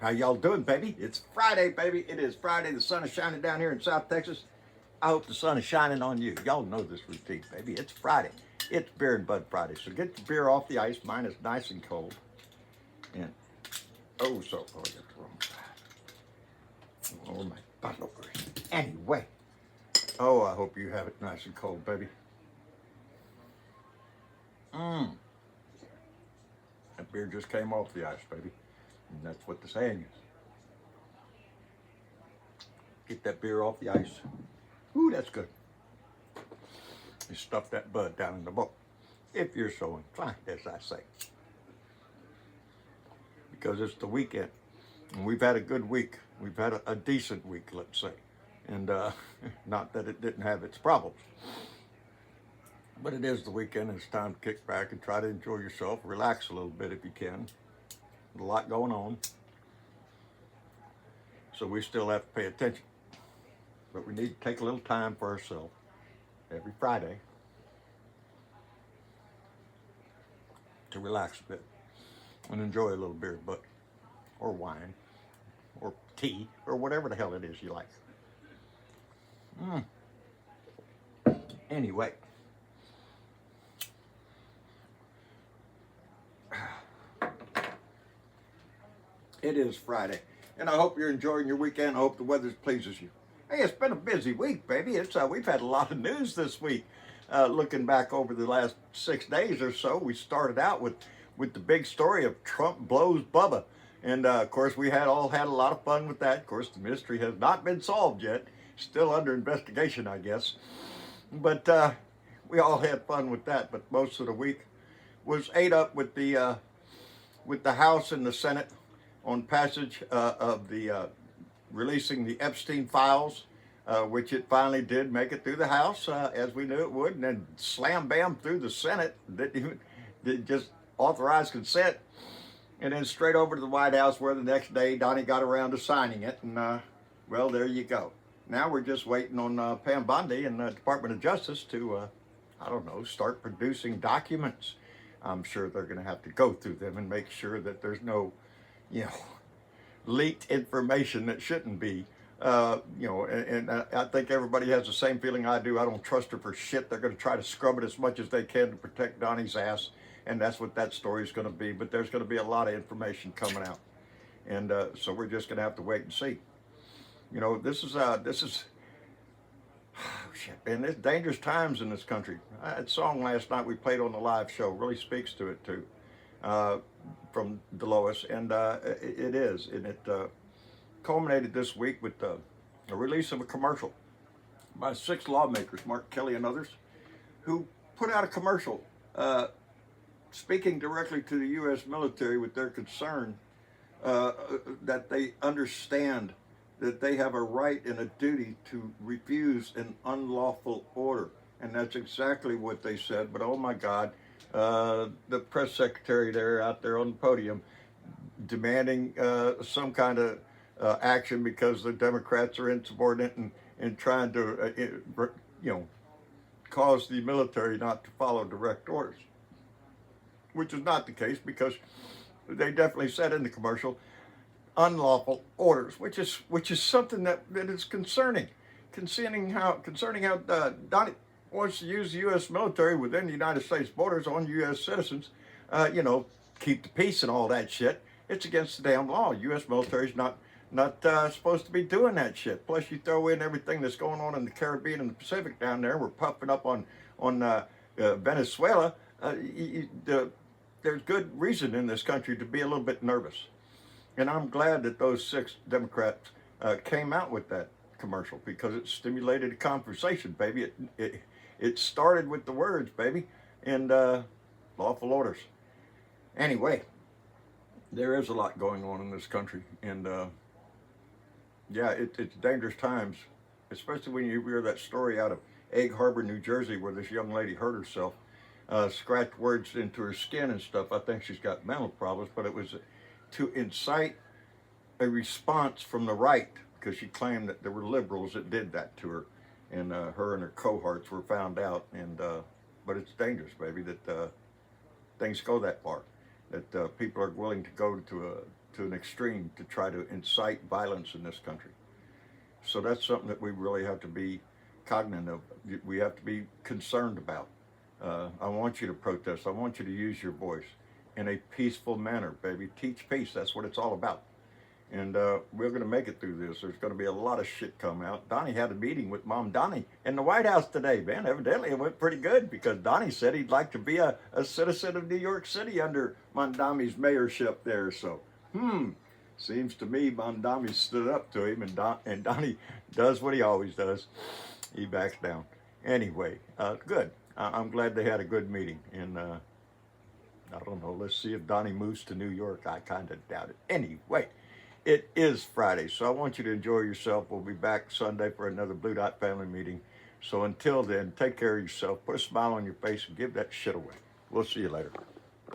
How y'all doing, baby? It's Friday, baby. It is Friday. The sun is shining down here in South Texas. I hope the sun is shining on you. Y'all know this routine, baby. It's Friday. It's Beer and Bud Friday. So get the beer off the ice. Mine is nice and cold. And oh, that's wrong side. Oh, my butt openers. Anyway. Oh, I hope you have it nice and cold, baby. That beer just came off the ice, baby. And that's what the saying is. Get that beer off the ice. Ooh, that's good. You stuff that bud down in the bowl, if you're so inclined, as I say. Because it's the weekend, and we've had a good week. We've had a decent week, let's say. And not that it didn't have its problems. But it is the weekend. It's time to kick back and try to enjoy yourself. Relax a little bit if you can. A lot going on. So we still have to pay attention. But we need to take a little time for ourselves every Friday to relax a bit and enjoy a little beer, but or wine or tea or whatever the hell it is you like. Anyway. It is Friday, and I hope you're enjoying your weekend. I hope the weather pleases you. Hey, it's been a busy week, baby. We've had a lot of news this week. Looking back over the last 6 days or so, we started out with the big story of Trump blows Bubba, and of course we all had a lot of fun with that. Of course, the mystery has not been solved yet; still under investigation, I guess. But we all had fun with that. But most of the week was ate up with the House and the Senate on passage of the releasing the Epstein files, which it finally did make it through the House, as we knew it would, and then slam bam through the Senate. Did just authorize consent, and then straight over to the White House, where the next day Donnie got around to signing it, and well, there you go. Now we're just waiting on Pam Bondi and the Department of Justice to, I don't know, start producing documents. I'm sure they're going to have to go through them and make sure that there's no, leaked information that shouldn't be. And I think everybody has the same feeling I do. I don't trust her for shit. They're going to try to scrub it as much as they can to protect Donnie's ass, and that's what that story is going to be. But there's going to be a lot of information coming out, and so we're just going to have to wait and see. This is oh, shit, man. It's dangerous times in this country. That song last night we played on the live show really speaks to it too. From Delois, and it is, and it culminated this week with the release of a commercial by 6 lawmakers, Mark Kelly and others, who put out a commercial speaking directly to the U.S. military with their concern that they understand that they have a right and a duty to refuse an unlawful order, and that's exactly what they said. But oh my God, the press secretary there out there on the podium demanding some kind of action because the Democrats are insubordinate and trying to cause the military not to follow direct orders, which is not the case, because they definitely said in the commercial unlawful orders, which is something that is concerning how Donnie wants to use the U.S. military within the United States borders on U.S. citizens, keep the peace and all that shit. It's against the damn law. U.S. military's not supposed to be doing that shit. Plus, you throw in everything that's going on in the Caribbean and the Pacific down there. We're puffing up on Venezuela. There's good reason in this country to be a little bit nervous, and I'm glad that those 6 Democrats came out with that commercial, because it stimulated a conversation, baby. It started with the words, baby, and lawful orders. Anyway, there is a lot going on in this country, and it's dangerous times, especially when you hear that story out of Egg Harbor, New Jersey, where this young lady hurt herself, scratched words into her skin and stuff. I think she's got mental problems, but it was to incite a response from the right, because she claimed that there were liberals that did that to her, and her and her cohorts were found out. And but it's dangerous, baby, that things go that far, that people are willing to go to to an extreme to try to incite violence in this country. So that's something that we really have to be cognizant of. We have to be concerned about. I want you to protest. I want you to use your voice in a peaceful manner, baby. Teach peace. That's what it's all about. And we're going to make it through this. There's going to be a lot of shit come out. Donnie had a meeting with Mom Donnie in the White House today, man. Evidently it went pretty good because Donnie said he'd like to be a citizen of New York City under Mondami's mayorship there. So, seems to me Mondami stood up to him, and Donnie does what he always does. He backs down. Anyway, good. I'm glad they had a good meeting. And I don't know. Let's see if Donnie moves to New York. I kind of doubt it. Anyway. It is Friday, so I want you to enjoy yourself. We'll be back Sunday for another Blue Dot family meeting. So until then, take care of yourself, put a smile on your face, and give that shit away. We'll see you later.